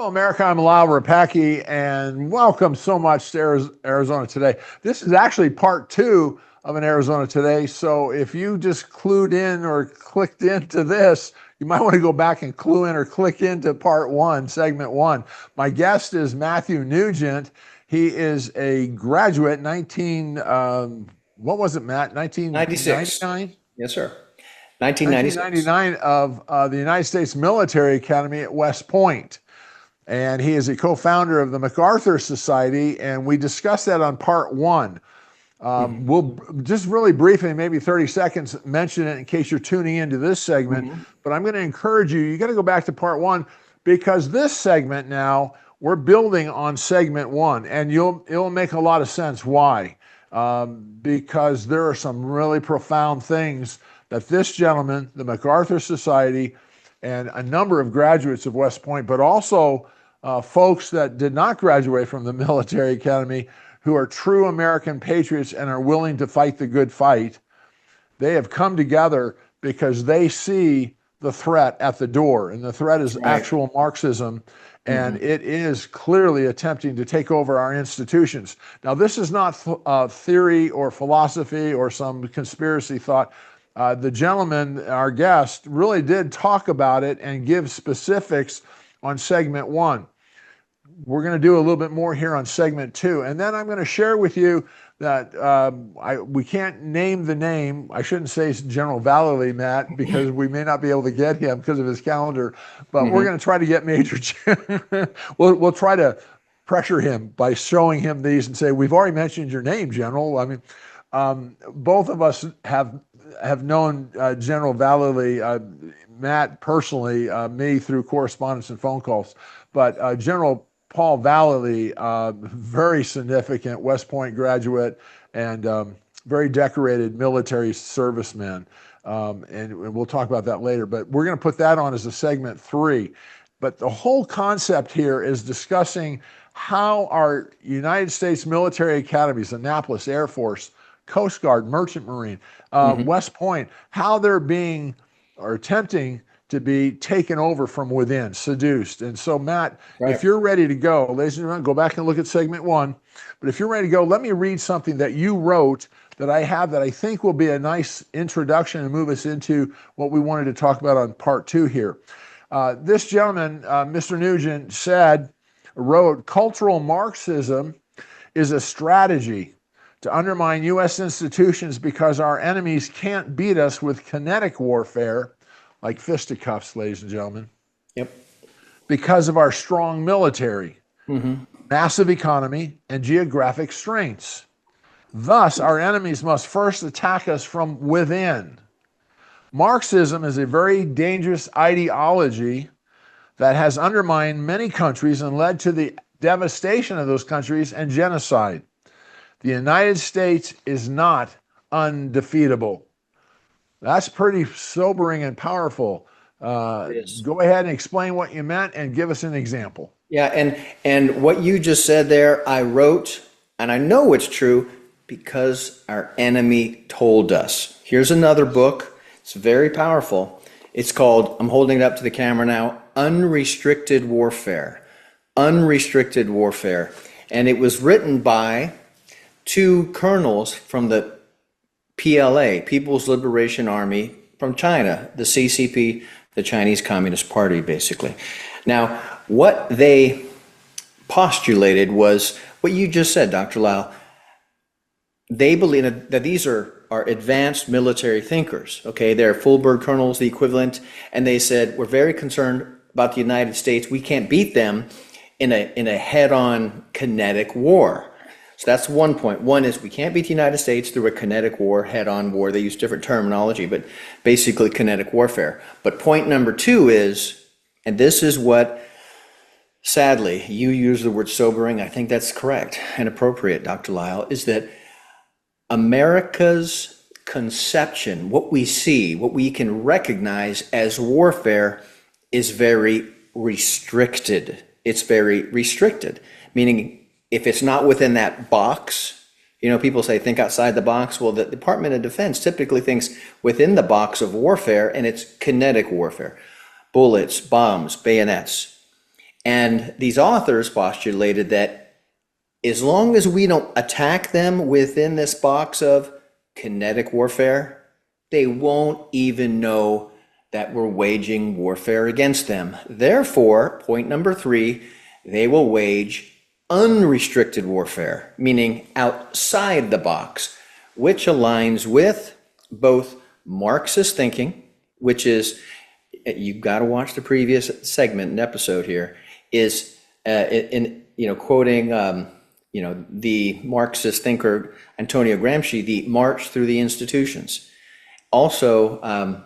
Hello, America. I'm Lyle Rapacki, and welcome so much to Arizona Today. This is actually part two of an Arizona Today. So if you just clued in or clicked into this, you might want to go back and clue in or click into part one, segment one. My guest is Matthew Newgent. He is a graduate, what was it, Matt? 96. 1999? Yes, sir. 1996. 1999 of the United States Military Academy at West Point. And he is a co-founder of the MacArthur Society, and we discussed that on part one. We'll just really briefly, maybe 30 seconds, mention it in case you're tuning into this segment. But I'm going to encourage you got to go back to part one, because this segment now, we're building on segment one, and it'll make a lot of sense why. Because there are some really profound things that this gentleman, the MacArthur Society, and a number of graduates of West Point, but also folks that did not graduate from the military academy who are true American patriots and are willing to fight the good fight. They have come together because they see the threat at the door, and the threat is actual Marxism, and it is clearly attempting to take over our institutions. Now, this is not theory or philosophy or some conspiracy thought. The gentleman, our guest, really did talk about it and give specifics on segment one. We're going to do a little bit more here on segment two. And then I'm going to share with you that we can't name the name. I shouldn't say General Vallely, Matt, because we may not be able to get him because of his calendar. But we're going to try to get Major we'll try to pressure him by showing him these and say, we've already mentioned your name, General. I mean, both of us have known General Vallely, Matt personally, me through correspondence and phone calls. But General Paul Vallely, very significant West Point graduate and very decorated military serviceman. And we'll talk about that later. But we're going to put that on as a segment three. But the whole concept here is discussing how our United States military academies, Annapolis Air Force, Coast Guard, Merchant Marine, West Point, how they're being or attempting to be taken over from within, seduced. And so, Matt, if you're ready to go, ladies and gentlemen, go back and look at segment one. But if you're ready to go, let me read something that you wrote that I have that I think will be a nice introduction and move us into what we wanted to talk about on part two here. This gentleman, Mr. Nugent, wrote, cultural Marxism is a strategy to undermine U.S. institutions because our enemies can't beat us with kinetic warfare, like fisticuffs, ladies and gentlemen. Yep. Because of our strong military, massive economy, and geographic strengths. Thus, our enemies must first attack us from within. Marxism is a very dangerous ideology that has undermined many countries and led to the devastation of those countries and genocide. The United States is not undefeatable. That's pretty sobering and powerful. Go ahead and explain what you meant and give us an example. Yeah, and what you just said there, I wrote, and I know it's true because our enemy told us. Here's another book. It's very powerful. It's called, I'm holding it up to the camera now, Unrestricted Warfare. Unrestricted Warfare. And it was written by two colonels from the PLA, People's Liberation Army from China, the CCP, the Chinese Communist Party, basically. Now, what they postulated was what you just said, Dr. Lau. They believe that these are advanced military thinkers, okay? They're full bird colonels, the equivalent, and they said, we're very concerned about the United States. We can't beat them in a head-on kinetic war. So that's one point. One is we can't beat the United States through a kinetic war, head-on war. They use different terminology, but basically kinetic warfare. But point number two is, and this is what, sadly, you use the word sobering. I think that's correct and appropriate, Dr. Lyle, is that America's conception, what we see, what we can recognize as warfare is very restricted. It's very restricted, meaning if it's not within that box, people say think outside the box. Well, the Department of Defense typically thinks within the box of warfare, and it's kinetic warfare, bullets, bombs, bayonets. And these authors postulated that as long as we don't attack them within this box of kinetic warfare, they won't even know that we're waging warfare against them. Therefore, point number 3, they will wage unrestricted warfare, meaning outside the box, which aligns with both Marxist thinking, which is, you've got to watch the previous segment and episode here, is quoting the Marxist thinker Antonio Gramsci, the march through the institutions. Also,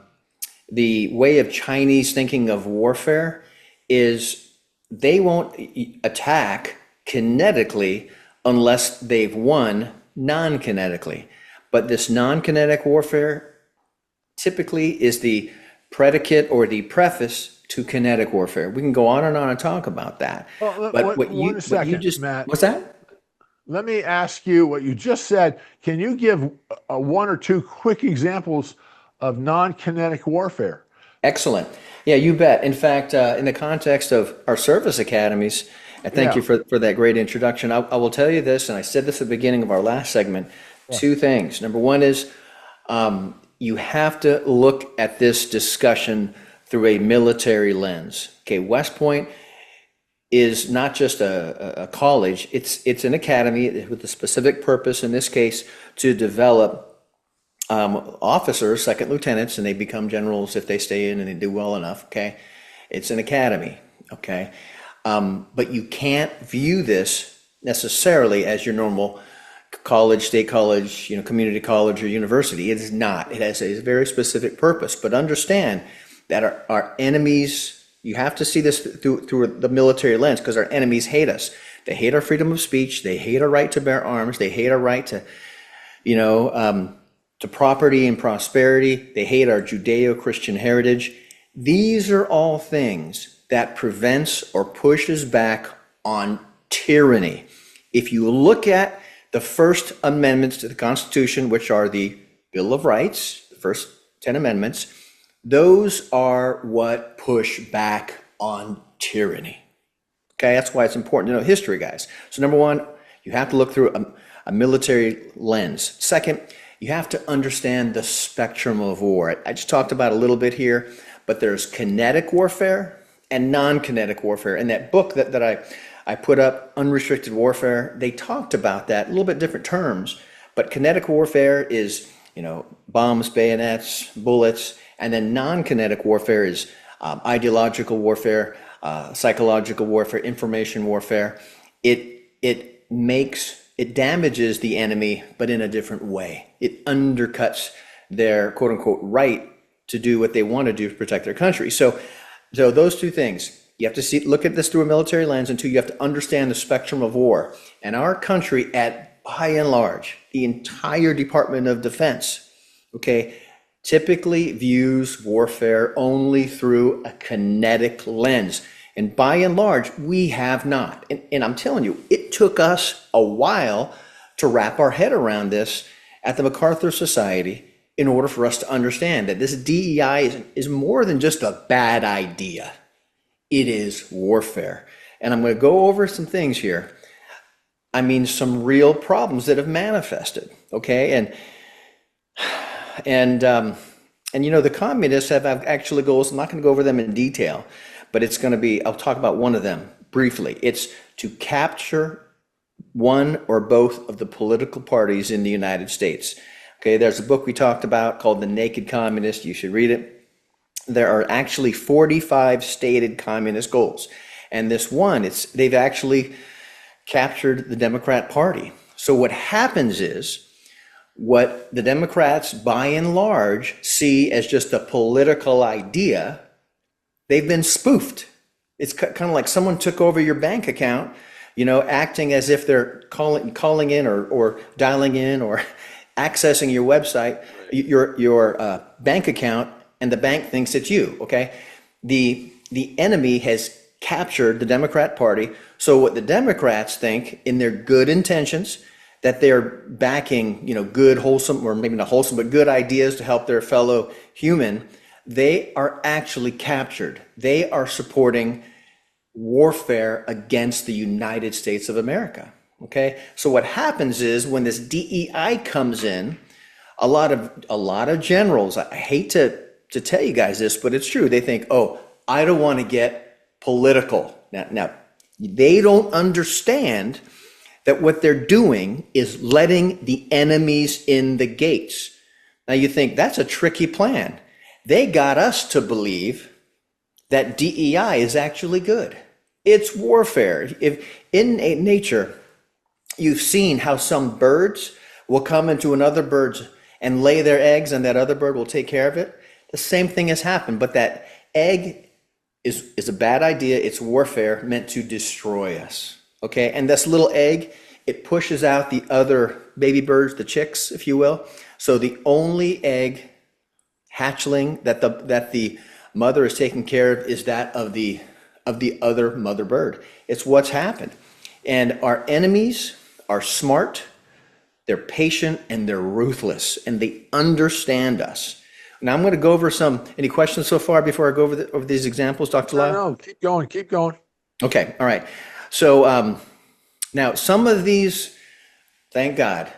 the way of Chinese thinking of warfare is they won't attack kinetically unless they've won non-kinetically. But this non-kinetic warfare typically is the predicate or the preface to kinetic warfare. We can go on and talk about that. Well, but what you just, Matt. What's that? Let me ask you what you just said. Can you give 1 or 2 quick examples of non-kinetic warfare? Excellent. Yeah, you bet. In fact, in the context of our service academies, and thank you for that great introduction, I will tell you this, and I said this at the beginning of our last segment, 2 things. Number 1 is you have to look at this discussion through a military lens. Okay, West Point is not just a college, it's an academy with a specific purpose, in this case, to develop officers, second lieutenants, and they become generals if they stay in and they do well enough, okay? It's an academy, okay? But you can't view this necessarily as your normal college, state college, community college or university. It is not. It has a very specific purpose. But understand that our enemies, you have to see this through the military lens, because our enemies hate us. They hate our freedom of speech. They hate our right to bear arms. They hate our right to, to property and prosperity. They hate our Judeo-Christian heritage. These are all things that prevents or pushes back on tyranny. If you look at the first amendments to the Constitution, which are the Bill of Rights, the first 10 amendments, those are what push back on tyranny. Okay, that's why it's important to know history, guys. So number 1, you have to look through a military lens. Second, you have to understand the spectrum of war. I just talked about a little bit here, but there's kinetic warfare and non-kinetic warfare. In that book that I put up, Unrestricted Warfare, they talked about that, a little bit different terms, but kinetic warfare is, bombs, bayonets, bullets, and then non-kinetic warfare is ideological warfare, psychological warfare, information warfare. It damages the enemy, but in a different way. It undercuts their quote unquote right to do what they want to do to protect their country. So those 2 things, you have to look at this through a military lens, and 2, you have to understand the spectrum of war. And our country, by and large, the entire Department of Defense, okay, typically views warfare only through a kinetic lens. And by and large, we have not. And I'm telling you, it took us a while to wrap our head around this at the MacArthur Society in order for us to understand that this DEI is more than just a bad idea. It is warfare. And I'm going to go over some things here. I mean, some real problems that have manifested, okay? And the communists have actually goals. I'm not going to go over them in detail, but it's going to be, I'll talk about one of them briefly. It's to capture one or both of the political parties in the United States. Okay, there's a book we talked about called The Naked Communist. You should read it. There are actually 45 stated communist goals. And this one, they've actually captured the Democrat Party. So what happens is, what the Democrats, by and large, see as just a political idea, they've been spoofed. It's kind of like someone took over your bank account, acting as if they're calling in or dialing in or accessing your website, your bank account, and the bank thinks it's you, okay? The enemy has captured the Democrat Party. So what the Democrats think, in their good intentions, that they're backing, good, wholesome, or maybe not wholesome, but good ideas to help their fellow human, they are actually captured. They are supporting warfare against the United States of America. Okay, so what happens is when this DEI comes in, a lot of generals, I hate to tell you guys this, but it's true. They think, oh, I don't want to get political. Now they don't understand that what they're doing is letting the enemies in the gates. Now you think that's a tricky plan. They got us to believe that DEI is actually good. It's warfare. If in nature, you've seen how some birds will come into another bird's and lay their eggs, and that other bird will take care of it. The same thing has happened, but that egg is a bad idea. It's warfare meant to destroy us. Okay, and this little egg, it pushes out the other baby birds, the chicks, if you will. So the only egg hatchling that the mother is taking care of is that of the other mother bird. It's what's happened. And our enemies are smart, they're patient, and they're ruthless, and they understand us. Now I'm going to go over any questions so far before I go over these examples, Dr. Lau? No, keep going. Okay, all right. So now some of these, thank God,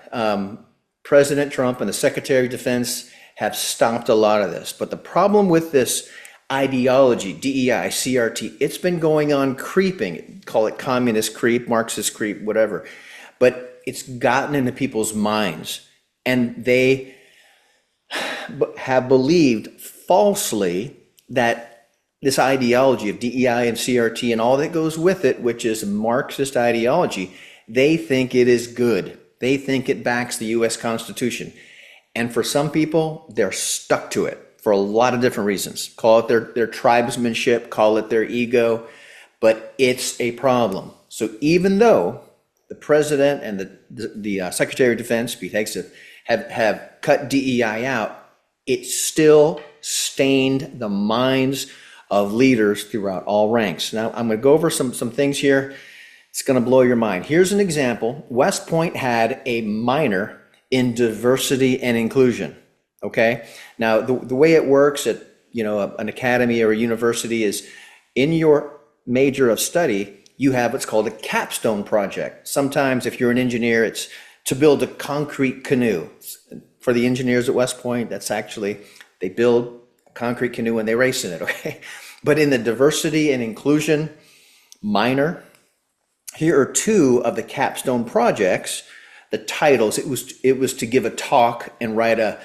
President Trump and the Secretary of Defense have stopped a lot of this. But the problem with this ideology, DEI, CRT, it's been going on creeping. Call it communist creep, Marxist creep, whatever. But it's gotten into people's minds, and they have believed falsely that this ideology of DEI and CRT and all that goes with it, which is Marxist ideology, they think it is good. They think it backs the U.S. Constitution. And for some people, they're stuck to it for a lot of different reasons. Call it their tribesmanship, call it their ego, but it's a problem. So even though the president and the Secretary of Defense, Pete Hegseth, have cut DEI out, it still stained the minds of leaders throughout all ranks. Now, I'm going to go over some things here. It's going to blow your mind. Here's an example. West Point had a minor in diversity and inclusion. Okay? Now, the way it works at an academy or a university is in your major of study, you have what's called a capstone project. Sometimes if you're an engineer, it's to build a concrete canoe. For the engineers at West Point, that's actually, they build a concrete canoe and they race in it, okay? But in the diversity and inclusion minor, here are two of the capstone projects. The titles, it was to give a talk and write a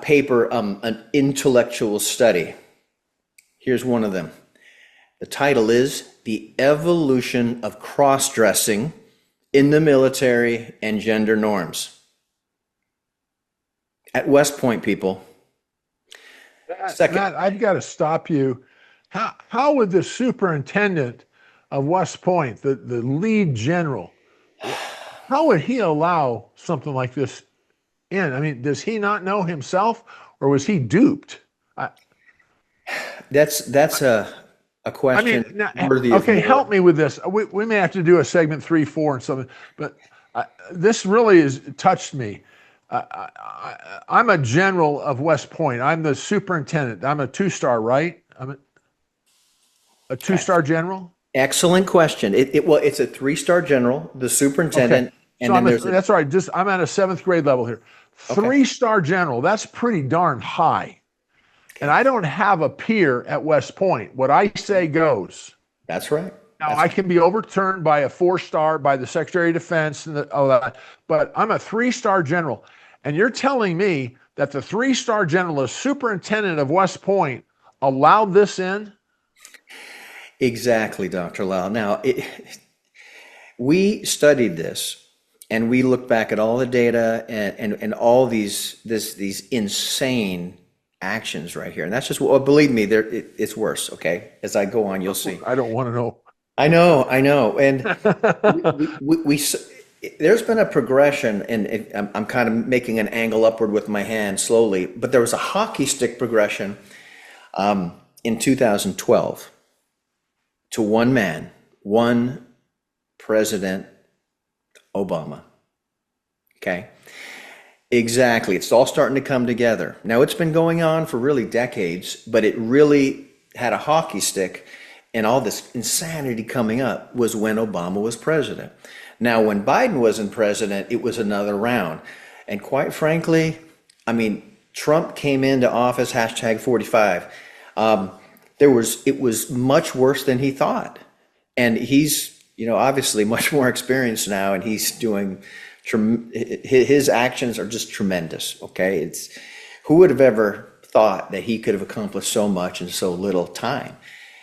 paper, an intellectual study. Here's one of them. The title is The Evolution of Cross-Dressing in the Military and Gender Norms. At West Point, people. Matt, I've got to stop you. How would the superintendent of West Point, the lead general, how would he allow something like this in? I mean, does he not know himself, or was he duped? That's a question worthy of okay, help me with this. We may have to do a segment 3, 4 and something, but this really has touched me. I'm a general of West Point. I'm the superintendent. I'm a 2-star, right? I'm a 2-star general. Excellent question. It's a 3-star general, the superintendent, okay. and so then that's all right. I'm at a 7th grade level here. 3-star general. That's pretty darn high. And I don't have a peer at West Point. What I say goes. That's right. Now, I can be overturned by a 4-star, by the Secretary of Defense, and all that. But I'm a 3-star general. And you're telling me that the 3-star general, the superintendent of West Point, allowed this in? Exactly, Dr. Lau. Now, we studied this, and we looked back at all the data and all these insane actions right here. And that's just, well, believe me, it's worse, okay? As I go on, you'll see. I don't want to know. I know. And we there's been a progression, and I'm kind of making an angle upward with my hand slowly, but there was a hockey stick progression in 2012 to one man, one President Obama. Okay? Exactly. It's all starting to come together. Now, it's been going on for really decades, but it really had a hockey stick and all this insanity coming up was when Obama was president. Now, when Biden wasn't president, it was another round. And quite frankly, I mean, Trump came into office, hashtag 45. It was much worse than he thought. And he's, obviously much more experienced now, and he's doing, his actions are just tremendous, okay? Who would have ever thought that he could have accomplished so much in so little time?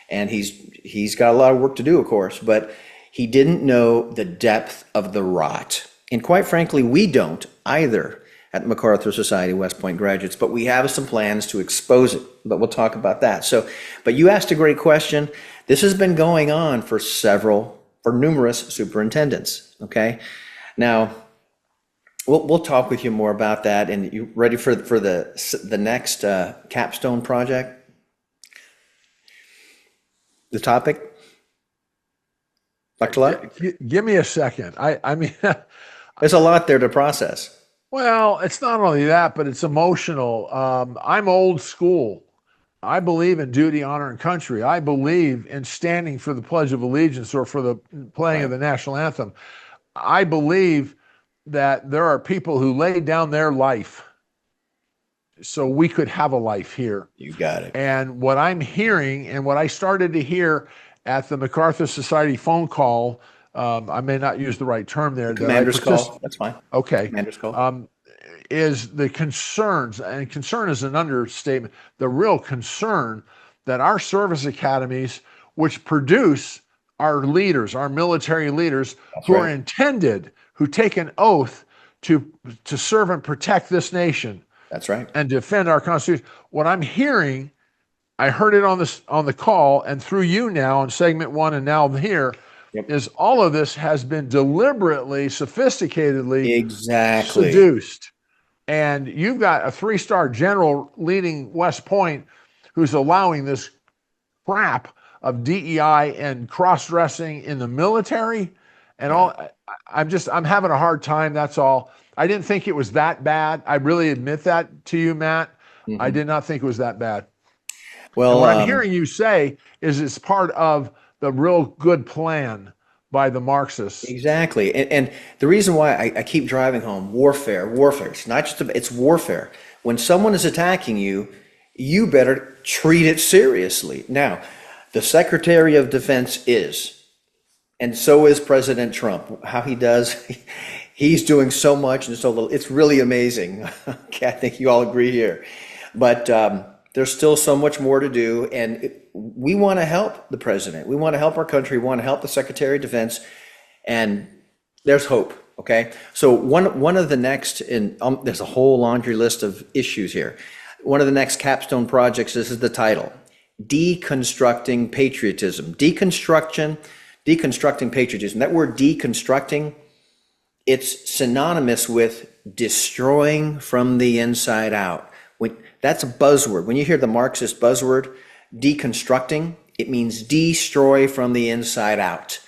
And he's got a lot of work to do, of course, but he didn't know the depth of the rot. And quite frankly, we don't either at the MacArthur Society West Point graduates, but we have some plans to expose it, but we'll talk about that. So, but you asked a great question. This has been going on for numerous superintendents, okay? Now, we'll talk with you more about that. And you ready for the next capstone project? The topic? Dr. Lott? Give me a second. I mean, there's a lot there to process. Well, it's not only that, but it's emotional. I'm old school. I believe in duty, honor, and country. I believe in standing for the Pledge of Allegiance or for the playing of the national anthem. I believe that there are people who laid down their life so we could have a life here. You got it. And what I'm hearing and what I started to hear at the MacArthur Society phone call, I may not use the right term there. Commander's call. That's fine. Okay. Commander's call. Is the concerns, and concern is an understatement, the real concern that our service academies, which produce our leaders, our military leaders, That's who right. are intended, who take an oath to serve and protect this nation. That's right. And defend our Constitution. What I'm hearing, I heard it on the call and through you now in segment one and now here, is all of this has been deliberately, sophisticatedly seduced. And you've got a 3-star general leading West Point who's allowing this crap of DEI and cross-dressing in the military and all. I'm having a hard time. That's all. I didn't think it was that bad. I really admit that to you, Matt. Mm-hmm. I did not think it was that bad. Well, and what I'm hearing you say is it's part of the real good plan by the Marxists. Exactly. And the reason why I keep driving home, warfare. It's not just, it's warfare. When someone is attacking you, you better treat it seriously. Now, the Secretary of Defense is, and so is President Trump. How he does, he's doing so much and so little. It's really amazing. Okay, I think you all agree here. But there's still so much more to do, and we want to help the president. We want to help our country. We want to help the Secretary of Defense, and there's hope. Okay, so one of the next, and there's a whole laundry list of issues here. One of the next capstone projects. This is the title: Deconstructing Patriotism. Deconstructing patriotism. That word deconstructing, it's synonymous with destroying from the inside out. That's a buzzword. When you hear the Marxist buzzword, deconstructing, it means destroy from the inside out.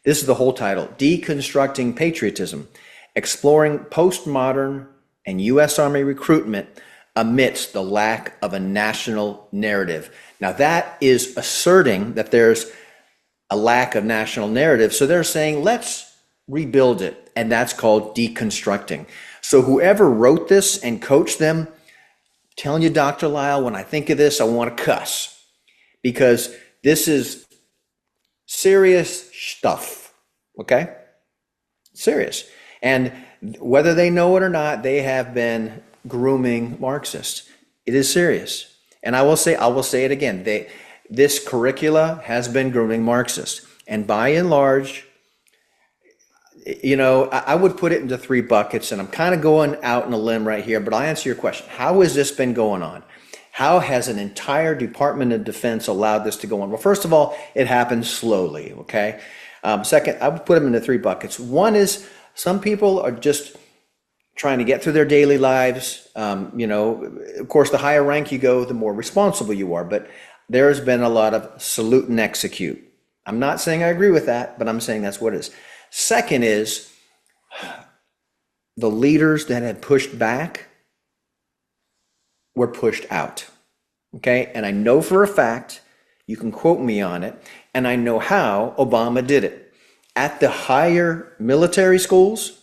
This is the whole title: Deconstructing Patriotism, Exploring Postmodern and U.S. Army Recruitment Amidst the Lack of a National Narrative. Now that is asserting that there's a lack of national narrative. So they're saying, let's rebuild it. And that's called deconstructing. So whoever wrote this and coached them, telling you, Dr. Lyle, when I think of this, I want to cuss, because this is serious stuff. Okay? Serious. And whether they know it or not, they have been grooming Marxists. It is serious. And I will say it again. This curricula has been grooming Marxists. And by and large, I would put it into 3 buckets, and I'm kind of going out on a limb right here, but I'll answer your question. How has this been going on? How has an entire Department of Defense allowed this to go on? Well, first of all, it happens slowly, okay? Second, I would put them into 3 buckets. One is some people are just trying to get through their daily lives. Of course, the higher rank you go, the more responsible you are, but there's been a lot of salute and execute. I'm not saying I agree with that, but I'm saying that's what it is. Second is the leaders that had pushed back were pushed out. Okay. And I know for a fact You can quote me on it. And I know how Obama did it. At the higher military schools,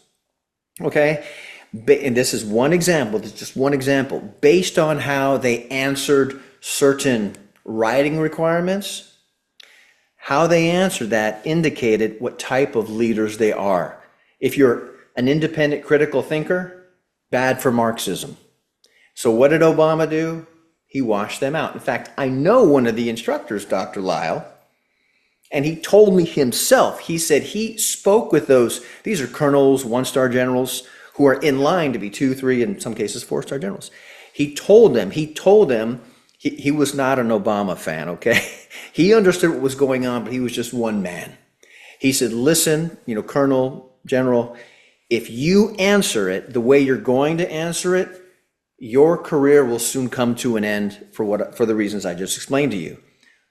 okay, and this is one example, this is just one example, based on how they answered certain writing requirements, how they answered that indicated what type of leaders they are. If you're an independent critical thinker, bad for Marxism. So what did Obama do? He washed them out. In fact, I know one of the instructors, Dr. Lyle, and he told me himself, he said he spoke with these are colonels, one-star generals, who are in line to be 2, 3, in some cases 4-star generals. He told them, he was not an Obama fan, okay? He understood what was going on, but he was just one man. He said, listen, Colonel, General, if you answer it the way you're going to answer it, your career will soon come to an end for the reasons I just explained to you.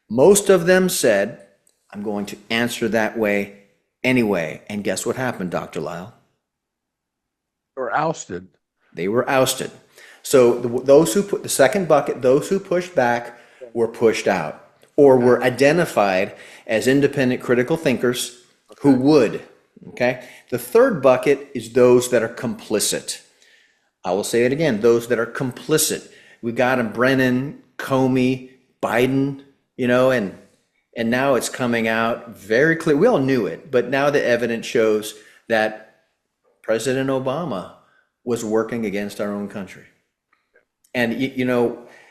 Most of them said, I'm going to answer that way anyway. And guess what happened, Dr. Lyle? They were ousted. They were ousted. So those who put the second bucket, those who pushed back were pushed out or were identified as independent critical thinkers who would. Okay. The third bucket is those that are complicit. I will say it again, those that are complicit. We got them, Brennan, Comey, Biden, and now it's coming out very clear. We all knew it, but now the evidence shows that President Obama was working against our own country. And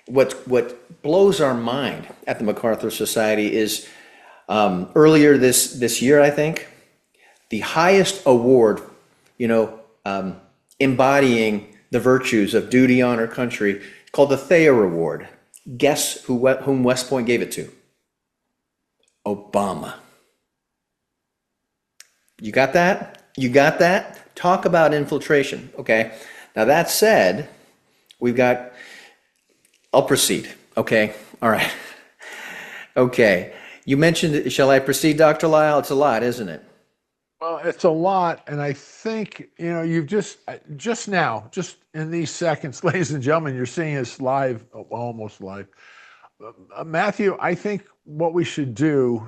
what blows our mind at the MacArthur Society is earlier this year, I think, the highest award, embodying the virtues of duty, honor, country, called the Thayer Award. Guess whom West Point gave it to? Obama. You got that? You got that? Talk about infiltration. Okay. Now that said, I'll proceed. Okay. All right. Okay. You mentioned, shall I proceed, Dr. Lyle? It's a lot, isn't it? Well, it's a lot. And I think, you've just now, just in these seconds, ladies and gentlemen, you're seeing us live, almost live. Matthew, I think what we should do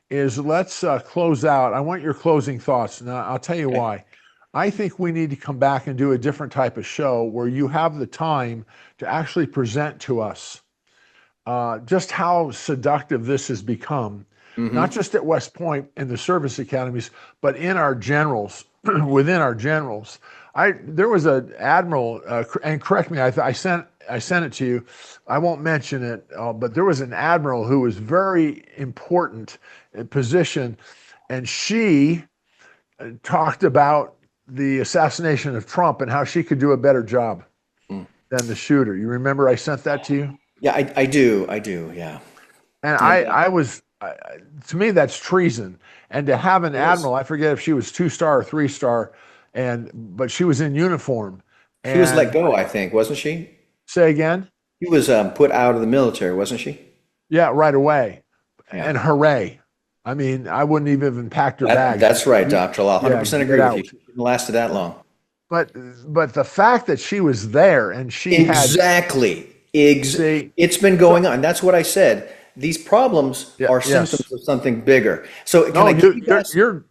is let's close out. I want your closing thoughts. Now, I'll tell you why. I think we need to come back and do a different type of show where you have the time to actually present to us just how seductive this has become, not just at West Point in the service academies, but in our generals, within our generals. There was an admiral, and correct me, I sent it to you. I won't mention it, but there was an admiral who was very important in position, and she talked about the assassination of Trump and how she could do a better job than the shooter. You remember I sent that to you? Yeah, I do. Yeah. And to me, that's treason. And to have an admiral, I forget if she was 2-star or 3-star, but she was in uniform. She was let go, I think, wasn't she? Say again? She was put out of the military, wasn't she? Yeah, right away. Yeah. And hooray. I mean, I wouldn't even packed her bag. That's right, Dr. Law. 100% agree with you. She didn't last that long. But the fact that she was there and she Exactly. It's been going on. That's what I said. These problems are symptoms of something bigger. So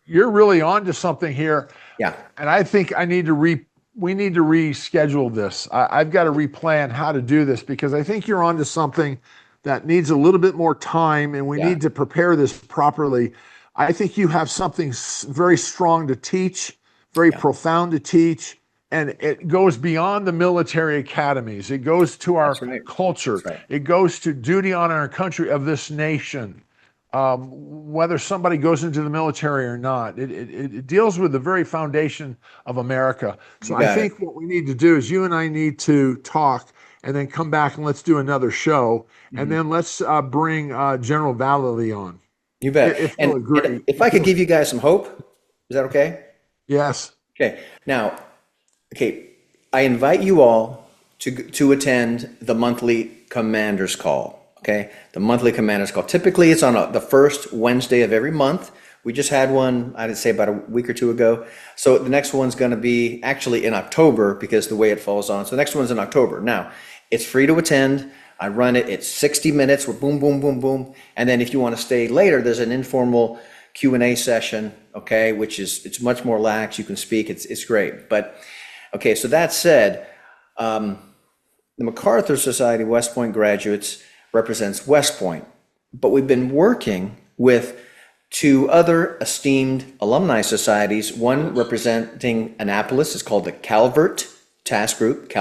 you're really on to something here. Yeah. And I think we need to reschedule this. I've got to replan how to do this because I think you're on to something that needs a little bit more time, and we need to prepare this properly. I think you have something very strong to teach, very profound to teach, and it goes beyond the military academies. It goes to our culture. Right. It goes to duty, honor, and country of this nation. Whether somebody goes into the military or not, it deals with the very foundation of America. So I think what we need to do is you and I need to talk and then come back and let's do another show. And then let's bring General Vallely on. You bet. If I could give you guys some hope, is that okay? Yes. Okay. Now, I invite you all to attend the monthly Commander's Call. Okay, the monthly Commander's Call. Typically, it's on the first Wednesday of every month. We just had one, I'd say about a week or two ago. So the next one's going to be actually in October because the way it falls on. So the next one's in October. Now, it's free to attend. I run it. It's 60 minutes. We're boom, boom, boom, boom. And then if you want to stay later, there's an informal Q&A session, okay, which is, it's much more lax. You can speak. It's great. But, okay, so that said, the MacArthur Society West Point graduates represents West Point. But we've been working with two other esteemed alumni societies, one representing Annapolis. It's called the Calvert Task Group,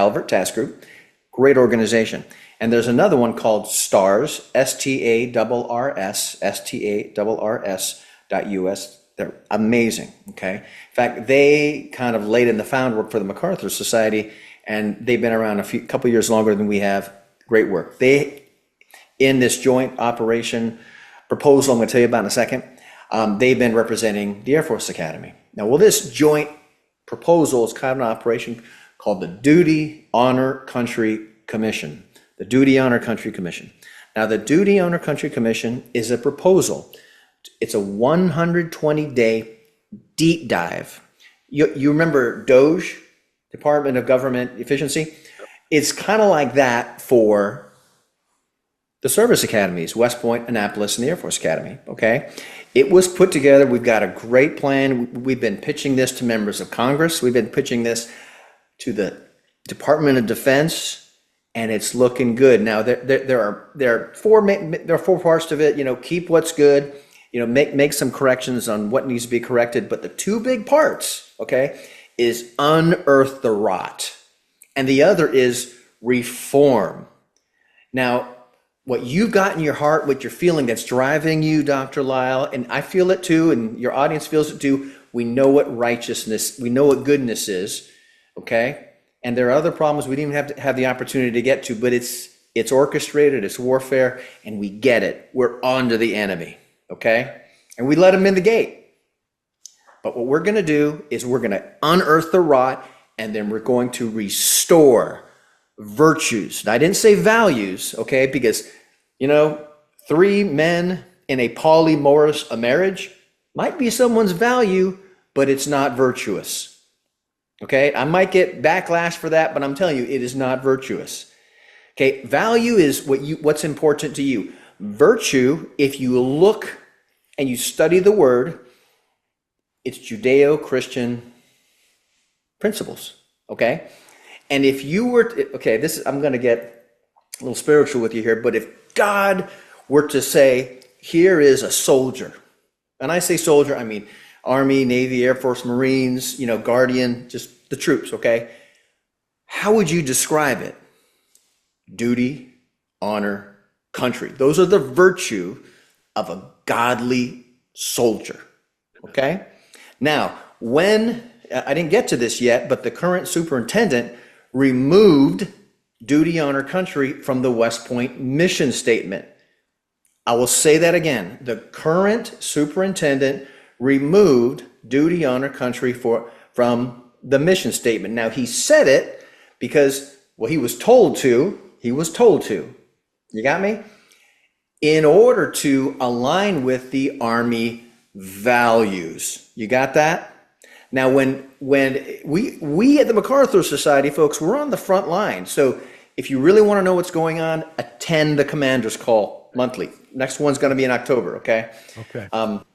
great organization. And there's another one called STARS, STARRS.US. They're amazing, okay? In fact, they kind of laid in the groundwork for the MacArthur Society, and they've been around a couple years longer than we have. Great work. They, in this joint operation proposal I'm going to tell you about in a second, they've been representing the Air Force Academy. Now, well, this joint proposal is kind of an operation called the Duty Honor Country Commission. The Duty Honor Country Commission. Now, the Duty Honor Country Commission is a proposal. It's a 120-day deep dive. You remember DOGE, Department of Government Efficiency? It's kind of like that for the service academies, West Point, Annapolis, and the Air Force Academy, okay? It was put together. We've got a great plan. We've been pitching this to members of Congress. We've been pitching this to the Department of Defense, and it's looking good. Now, there are four parts to it. You know, keep what's good. You know, make some corrections on what needs to be corrected. But the two big parts, okay, is unearth the rot, and the other is reform. Now, what you've got in your heart, what you're feeling that's driving you, Dr. Lyle, and I feel it too, and your audience feels it too. We know what righteousness, we know what goodness is, okay? And there are other problems we didn't even have to have the opportunity to get to, but it's orchestrated, it's warfare, and we get it. We're on to the enemy, okay? And we let him in the gate. But what we're gonna do is we're gonna unearth the rot, and then we're going to restore virtues. Now, I didn't say values, okay? Because, you know, 3 men in a polymorous marriage might be someone's value, but it's not virtuous, okay? I might get backlash for that, but I'm telling you, it is not virtuous, okay? Value is what's important to you. Virtue, if you look and you study the word, it's Judeo-Christian principles, okay? And if you were to, okay, I'm going to get a little spiritual with you here, but if God were to say, here is a soldier, and I say soldier, I mean Army, Navy, Air Force, Marines, you know, Guardian, just the troops, okay? How would you describe it? Duty, honor, country. Those are the virtue of a godly soldier, okay? Now, when, I didn't get to this yet, but the current superintendent removed duty, honor, country from the West Point mission statement. I will say that again. The current superintendent removed duty, honor, country from the mission statement. Now, he said it because, well, he was told to. You got me? In order to align with the Army values. You got that? Now, when we at the MacArthur Society, folks, we're on the front line. So if you really want to know what's going on, attend the commander's call monthly. Next one's going to be in October, okay? Okay. I'll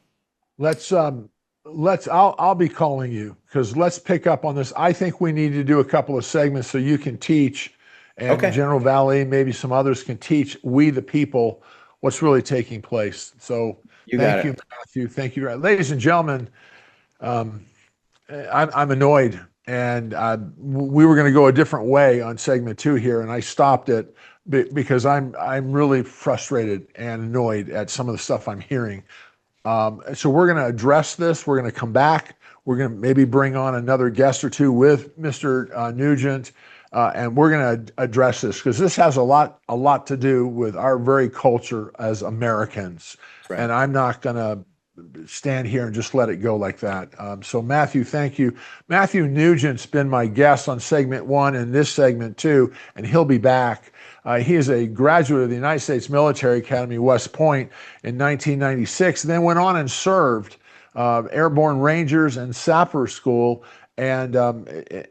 be calling you, because let's pick up on this. I think we need to do a couple of segments so you can teach, and okay, General Valley, maybe some others can teach we the people what's really taking place. So thank you, Matthew. Thank you. Ladies and gentlemen, I'm annoyed, and we were going to go a different way on segment 2 here, and I stopped it because I'm really frustrated and annoyed at some of the stuff I'm hearing. So we're going to address this. We're going to come back. We're going to maybe bring on another guest or two with Mr. Nugent, and we're going to address this, because this has a lot to do with our very culture as Americans. Right. And I'm not going to stand here and just let it go like that. So Matthew, thank you. Matthew Nugent's been my guest on segment 1 and this segment 2, and he'll be back. He is a graduate of the United States Military Academy, West Point, in 1996, then went on and served Airborne Rangers and Sapper School And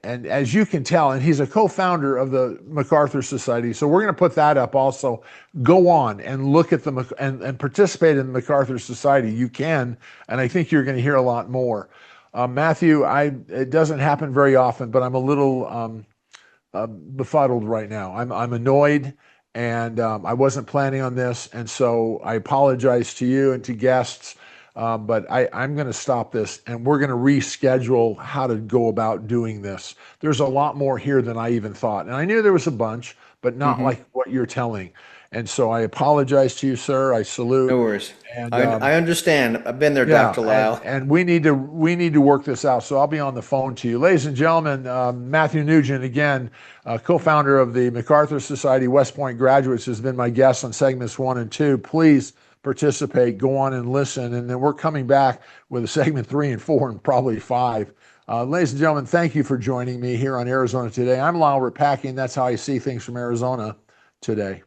as you can tell, and he's a co-founder of the MacArthur Society, so we're going to put that up also. Go on and look at and participate in the MacArthur Society. You can, and I think you're going to hear a lot more. Matthew, it doesn't happen very often, but I'm a little befuddled right now. I'm annoyed, and I wasn't planning on this, and so I apologize to you and to guests. But I'm going to stop this, and we're going to reschedule how to go about doing this. There's a lot more here than I even thought. And I knew there was a bunch, but not like what you're telling. And so I apologize to you, sir. I salute. No worries. And I understand. I've been there, Dr. Lyle. And we need to work this out. So I'll be on the phone to you. Ladies and gentlemen, Matthew Nugent, again, co-founder of the MacArthur Society West Point graduates, has been my guest on segments 1 and 2. Please participate, go on and listen, and then we're coming back with a segment 3 and 4 and probably 5. Ladies and gentlemen, thank you for joining me here on Arizona Today. I'm Lyle Repacking. That's how I see things from Arizona today.